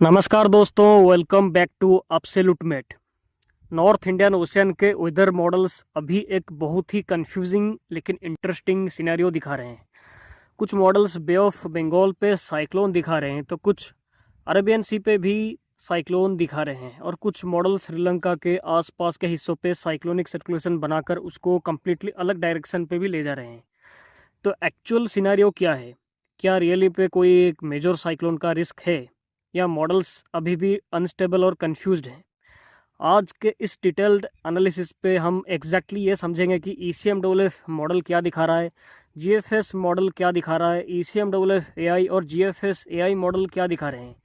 नमस्कार दोस्तों, welcome back to absolute met. North Indian Ocean के वेदर मॉडल्स अभी एक बहुत ही कंफ्यूजिंग लेकिन इंटरेस्टिंग सिनेरियो दिखा रहे हैं। कुछ मॉडल्स बे ऑफ बंगाल पे साइक्लोन दिखा रहे हैं, तो कुछ अरेबियन सी पे भी साइक्लोन दिखा रहे हैं, और कुछ मॉडल श्रीलंका के आसपास के हिस्सों पे साइक्लोनिक सर्कुलेशन बनाकर उसको कम्प्लीटली अलग डायरेक्शन पे भी ले जा रहे हैं। तो एक्चुअल सिनेरियो क्या है? क्या रियली पे कोई एक मेजर साइक्लोन का रिस्क है, या मॉडल्स अभी भी अनस्टेबल और कंफ्यूज्ड हैं? आज के इस डिटेल्ड एनालिसिस पे हम एग्जैक्टली ये समझेंगे कि ECMWF मॉडल क्या दिखा रहा है, GFS मॉडल क्या दिखा रहा है, ECMWF AI और GFS AI मॉडल क्या दिखा रहे हैं,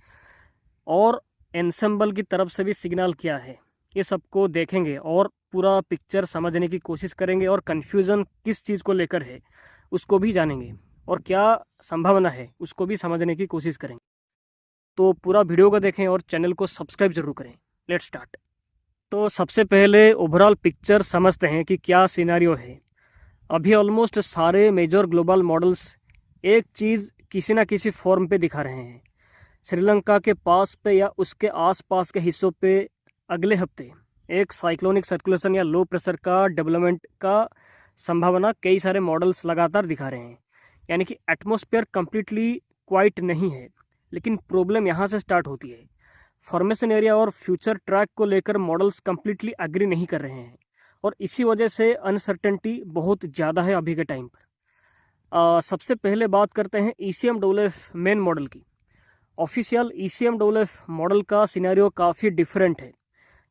और एनसेम्बल की तरफ से भी सिग्नल क्या है। ये सबको देखेंगे और पूरा पिक्चर समझने की कोशिश करेंगे, और कन्फ्यूज़न किस चीज़ को लेकर है उसको भी जानेंगे, और क्या संभावना है उसको भी समझने की कोशिश करेंगे। तो पूरा वीडियो को देखें और चैनल को सब्सक्राइब जरूर करें। Let's start. तो सबसे पहले ओवरऑल पिक्चर समझते हैं कि क्या सिनेरियो है। अभी ऑलमोस्ट सारे मेजर ग्लोबल मॉडल्स एक चीज़ किसी ना किसी फॉर्म पे दिखा रहे हैं। श्रीलंका के पास पे या उसके आसपास के हिस्सों पे अगले हफ्ते एक साइक्लोनिक सर्कुलेशन या लो प्रेशर का डेवलपमेंट का संभावना कई सारे मॉडल्स लगातार दिखा रहे हैं। यानी कि एटमॉस्फेयर कम्प्लीटली क्वाइट नहीं है, लेकिन प्रॉब्लम यहाँ से स्टार्ट होती है। फॉर्मेशन एरिया और फ्यूचर ट्रैक को लेकर मॉडल्स कम्प्लीटली एग्री नहीं कर रहे हैं, और इसी वजह से अनसर्टेनिटी बहुत ज़्यादा है अभी के टाइम पर। सबसे पहले बात करते हैं ECMWF मेन मॉडल की। ऑफिशियल ECMWF मॉडल का सिनेरियो काफ़ी डिफरेंट है।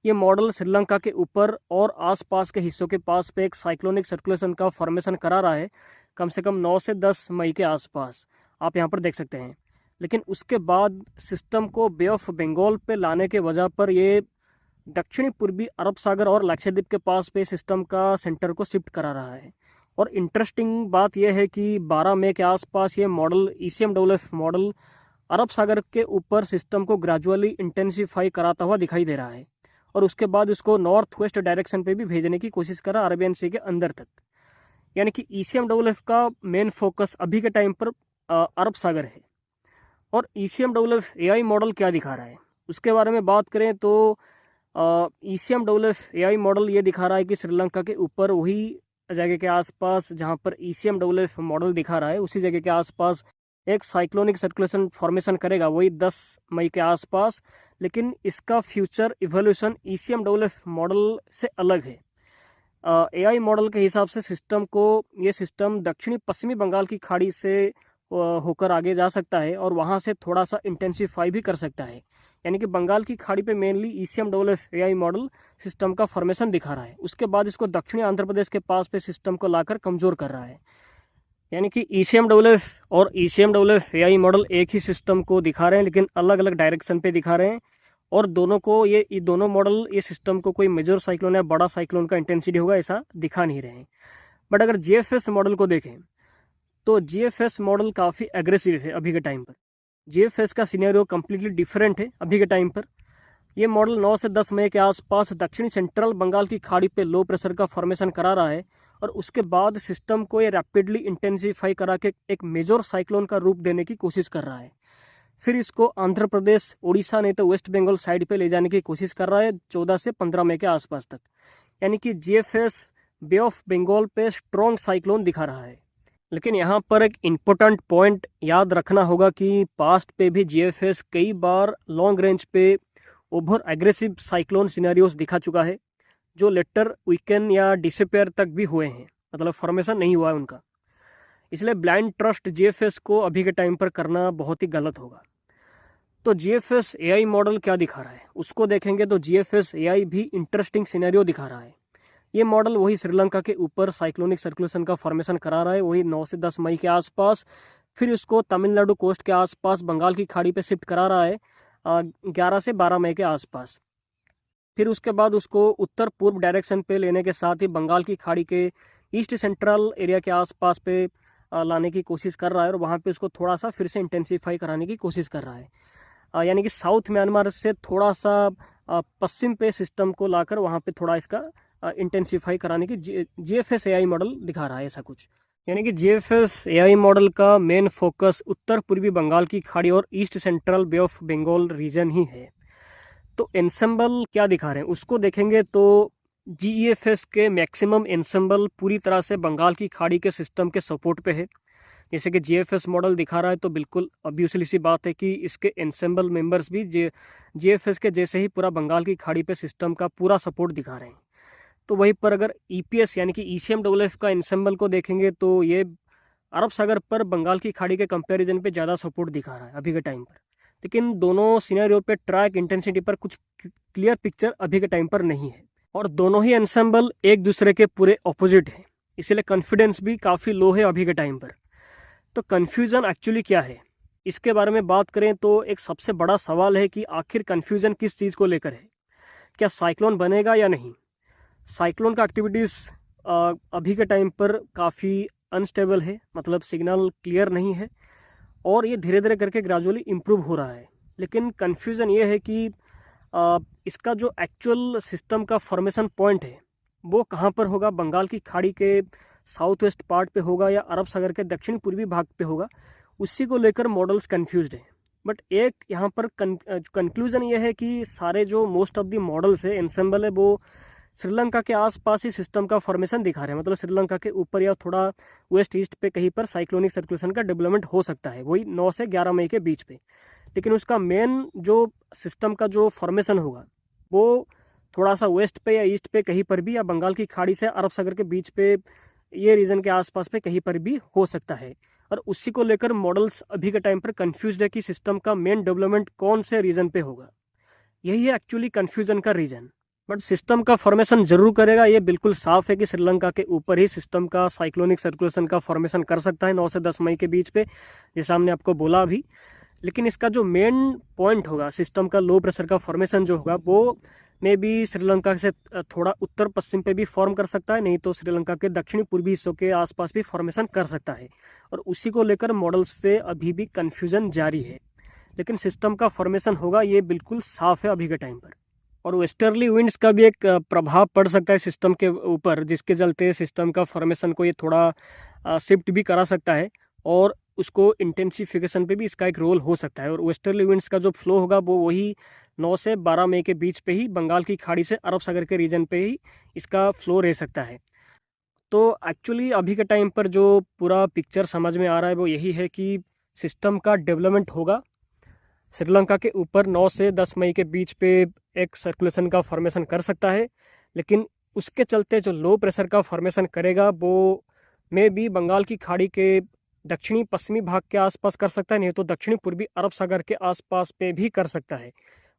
ये मॉडल श्रीलंका के ऊपर और आसपास के हिस्सों के पास पे एक साइक्लोनिक सर्कुलेशन का फॉर्मेशन करा रहा है, कम से कम 9 से 10 मई के आसपास। आप यहाँ पर देख सकते हैं। लेकिन उसके बाद सिस्टम को बे ऑफ बंगाल पे लाने के वजह पर ये दक्षिणी पूर्वी अरब सागर और लक्षद्वीप के पास पे सिस्टम का सेंटर को शिफ्ट करा रहा है। और इंटरेस्टिंग बात यह है कि 12 मई के आसपास ये मॉडल ECMWF मॉडल अरब सागर के ऊपर सिस्टम को ग्रेजुअली इंटेंसिफाई कराता हुआ दिखाई दे रहा है, और उसके बाद उसको नॉर्थ वेस्ट डायरेक्शन पे भी भेजने की कोशिश कर रहा है, अरेबियन सी के अंदर तक। यानी कि ECMWF का मेन फोकस अभी के टाइम पर अरब सागर है। और ECMWF AI मॉडल क्या दिखा रहा है उसके बारे में बात करें तो ECMWF AI मॉडल ये दिखा रहा है कि श्रीलंका के ऊपर वही जगह के आसपास जहाँ पर ECMWF मॉडल दिखा रहा है, उसी जगह के आसपास एक साइक्लोनिक सर्कुलेशन फॉर्मेशन करेगा, वही 10 मई के आसपास। लेकिन इसका फ्यूचर इवोल्यूशन ECMWF मॉडल से अलग है। AI मॉडल के हिसाब से सिस्टम को ये सिस्टम दक्षिणी पश्चिमी बंगाल की खाड़ी से होकर आगे जा सकता है, और वहाँ से थोड़ा सा इंटेंसिफाई भी कर सकता है। यानी कि बंगाल की खाड़ी पे mainly ECMWF AI model system का फॉर्मेशन दिखा रहा है, उसके बाद इसको दक्षिणी आंध्र प्रदेश के पास पे सिस्टम को लाकर कमज़ोर कर रहा है। यानी कि ECMWF और ECMWF AI मॉडल एक ही सिस्टम को दिखा रहे हैं, लेकिन अलग अलग डायरेक्शन पे दिखा रहे हैं। और दोनों को ये दोनों मॉडल ये सिस्टम को कोई मेजर साइक्लोन या बड़ा साइक्लोन का इंटेंसिटी होगा ऐसा दिखा नहीं रहे हैं। बट अगर GFS मॉडल को देखें तो GFS मॉडल काफ़ी एग्रेसिव है अभी के टाइम पर। GFS का सिनेरियो कम्प्लीटली डिफरेंट है अभी के टाइम पर। ये मॉडल 9 से 10 मई के आसपास दक्षिणी सेंट्रल बंगाल की खाड़ी पे लो प्रेशर का फॉर्मेशन करा रहा है, और उसके बाद सिस्टम को ये रैपिडली इंटेंसिफाई करा के एक मेजर साइक्लोन का रूप देने की कोशिश कर रहा है। फिर इसको आंध्र प्रदेश, उड़ीसा नहीं तो वेस्ट बंगाल साइड पे ले जाने की कोशिश कर रहा है 14 से 15 मई के आसपास तक। यानी कि GFS बे ऑफ बंगाल पे स्ट्रॉन्ग साइक्लोन दिखा रहा है। लेकिन यहाँ पर एक इम्पोर्टेंट पॉइंट याद रखना होगा कि पास्ट पे भी GFS कई बार लॉन्ग रेंज पे ओवर एग्रेसिव साइक्लोन सिनेरियोस दिखा चुका है, जो लेटर वीकेंड या डिसअपियर तक भी हुए हैं, मतलब फॉर्मेशन नहीं हुआ है उनका। इसलिए ब्लाइंड ट्रस्ट GFS को अभी के टाइम पर करना बहुत ही गलत होगा। तो GFS AI मॉडल क्या दिखा रहा है उसको देखेंगे तो GFS AI भी इंटरेस्टिंग सिनेरियो दिखा रहा है। ये मॉडल वही श्रीलंका के ऊपर साइक्लोनिक सर्कुलेशन का फॉर्मेशन करा रहा है, वही 9 से 10 मई के आसपास। फिर इसको तमिलनाडु कोस्ट के आसपास बंगाल की खाड़ी पे शिफ्ट करा रहा है 11 से 12 मई के आसपास। फिर उसके बाद उसको उत्तर पूर्व डायरेक्शन पे लेने के साथ ही बंगाल की खाड़ी के ईस्ट सेंट्रल एरिया के आसपास पे लाने की कोशिश कर रहा है, और वहाँ पे उसको थोड़ा सा फिर से इंटेंसिफाई कराने की कोशिश कर रहा है। यानी कि साउथ म्यांमार से थोड़ा सा पश्चिम पे सिस्टम को लाकर वहाँ पे थोड़ा इसका इंटेंसिफाई कराने की GFS AI मॉडल दिखा रहा है ऐसा कुछ। यानी कि जीएफएस एआई मॉडल का मेन फोकस उत्तर पूर्वी बंगाल की खाड़ी और east central bay of Bengal region ही है। तो एंसेंबल क्या दिखा रहे हैं उसको देखेंगे तो जीईएफएस के मैक्सिमम एंसेंबल पूरी तरह से बंगाल की खाड़ी के सिस्टम के सपोर्ट पे है। जैसे कि जीएफएस मॉडल दिखा रहा है तो बिल्कुल ऑब्वियसली सी बात है कि इसके एंसेंबल मेंबर्स भी जीएफएस के जैसे ही पूरा बंगाल की खाड़ी पे सिस्टम का पूरा सपोर्ट दिखा रहे हैं। तो वहीं पर अगर ईपीएस यानी कि ईसीएमडब्ल्यूएफ का एंसेंबल को देखेंगे तो ये अरब सागर पर बंगाल की खाड़ी के कंपैरिजन पे ज़्यादा सपोर्ट दिखा रहा है अभी के टाइम पर। लेकिन दोनों सिनेरियो पे ट्रैक इंटेंसिटी पर कुछ क्लियर पिक्चर अभी के टाइम पर नहीं है और दोनों ही एंसेंबल एक दूसरे के पूरे ऑपोजिट है, इसलिए कॉन्फिडेंस भी काफ़ी लो है अभी के टाइम पर। तो कन्फ्यूज़न एक्चुअली क्या है इसके बारे में बात करें तो एक सबसे बड़ा सवाल है कि आखिर कन्फ्यूज़न किस चीज़ को लेकर है। क्या साइक्लोन बनेगा या नहीं। साइक्लोन का एक्टिविटीज़ अभी के टाइम पर काफ़ी अनस्टेबल है, मतलब सिग्नल क्लियर नहीं है और ये धीरे धीरे करके ग्रेजुअली इम्प्रूव हो रहा है। लेकिन कन्फ्यूज़न ये है कि इसका जो एक्चुअल सिस्टम का फॉर्मेशन पॉइंट है वो कहाँ पर होगा, बंगाल की खाड़ी के साउथ वेस्ट पार्ट पे होगा या अरब सागर के दक्षिण पूर्वी भाग पे होगा, उसी को लेकर मॉडल्स कन्फ्यूज्ड हैं। बट एक यहाँ पर कंक्लूजन ये है कि सारे जो मोस्ट ऑफ द मॉडल्स है एंसेंबल है वो श्रीलंका के आसपास ही सिस्टम का फॉर्मेशन दिखा रहे हैं, मतलब श्रीलंका के ऊपर या थोड़ा वेस्ट ईस्ट पे कहीं पर साइक्लोनिक सर्कुलेशन का डेवलपमेंट हो सकता है, वही 9 से 11 मई के बीच पे। लेकिन उसका मेन जो सिस्टम का जो फॉर्मेशन होगा वो थोड़ा सा वेस्ट पे या ईस्ट पे कहीं पर भी या बंगाल की खाड़ी से अरब सागर के बीच पे ये रीजन के आसपास पे कहीं पर भी हो सकता है। और उसी को लेकर मॉडल्स अभी के टाइम पर कंफ्यूज्ड है कि सिस्टम का मेन डेवलपमेंट कौन से रीजन पे होगा। यही है एक्चुअली कंफ्यूजन का रीजन। बट सिस्टम का फॉर्मेशन जरूर करेगा, ये बिल्कुल साफ है कि श्रीलंका के ऊपर ही सिस्टम का साइक्लोनिक सर्कुलेशन का फॉर्मेशन कर सकता है 9 से 10 मई के बीच पे, जैसा हमने आपको बोला अभी। लेकिन इसका जो मेन पॉइंट होगा सिस्टम का लो प्रेशर का फॉर्मेशन जो होगा वो में भी श्रीलंका से थोड़ा उत्तर पश्चिम पे भी फॉर्म कर सकता है, नहीं तो श्रीलंका के दक्षिणी पूर्वी हिस्सों के आसपास भी फॉर्मेशन कर सकता है। और उसी को लेकर मॉडल्स पे अभी भी कन्फ्यूजन जारी है, लेकिन सिस्टम का फॉर्मेशन होगा ये बिल्कुल साफ है अभी के टाइम पर। और वेस्टर्ली विंड्स का भी एक प्रभाव पड़ सकता है सिस्टम के ऊपर, जिसके चलते सिस्टम का फॉर्मेशन को ये थोड़ा शिफ्ट भी करा सकता है और उसको इंटेंसिफिकेशन पे भी इसका एक रोल हो सकता है। और वेस्टर्ली विंड्स का जो फ्लो होगा वो वही 9 से 12 मई के बीच पे ही बंगाल की खाड़ी से अरब सागर के रीजन पे ही इसका फ्लो रह सकता है। तो एक्चुअली अभी के टाइम पर जो पूरा पिक्चर समझ में आ रहा है वो यही है कि सिस्टम का डेवलपमेंट होगा श्रीलंका के ऊपर 9 से 10 मई के बीच पे एक सर्कुलेशन का फॉर्मेशन कर सकता है। लेकिन उसके चलते जो लो प्रेशर का फॉर्मेशन करेगा वो में भी बंगाल की खाड़ी के दक्षिणी पश्चिमी भाग के आसपास कर सकता है, नहीं तो दक्षिणी पूर्वी अरब सागर के आसपास पे भी कर सकता है।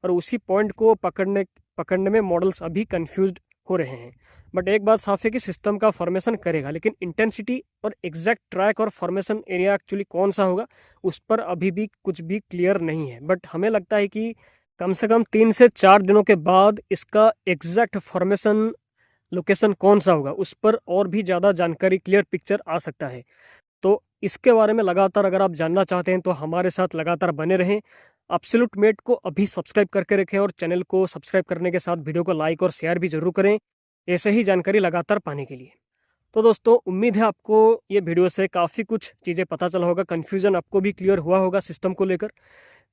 और उसी पॉइंट को पकड़ने में मॉडल्स अभी कंफ्यूज्ड हो रहे हैं। बट एक बात साफ है कि सिस्टम का फॉर्मेशन करेगा, लेकिन इंटेंसिटी और एग्जैक्ट ट्रैक और फॉर्मेशन एरिया एक्चुअली कौन सा होगा उस पर अभी भी कुछ भी क्लियर नहीं है। बट हमें लगता है कि कम से कम 3 से 4 दिनों के बाद इसका एग्जैक्ट फॉर्मेशन लोकेशन कौन सा होगा उस पर और भी ज़्यादा जानकारी, क्लियर पिक्चर आ सकता है। तो इसके बारे में लगातार अगर आप जानना चाहते हैं तो हमारे साथ लगातार बने रहें। एब्सोल्यूट मेट को अभी सब्सक्राइब करके रखें और चैनल को सब्सक्राइब करने के साथ वीडियो को लाइक और शेयर भी जरूर करें, ऐसे ही जानकारी लगातार पाने के लिए। तो दोस्तों उम्मीद है आपको ये वीडियो से काफ़ी कुछ चीज़ें पता चला होगा, कन्फ्यूज़न आपको भी क्लियर हुआ होगा सिस्टम को लेकर।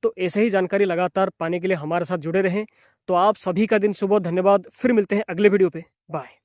तो ऐसे ही जानकारी लगातार पाने के लिए हमारे साथ जुड़े रहें। तो आप सभी का दिन शुभ हो, धन्यवाद। फिर मिलते हैं अगले वीडियो पे, बाय।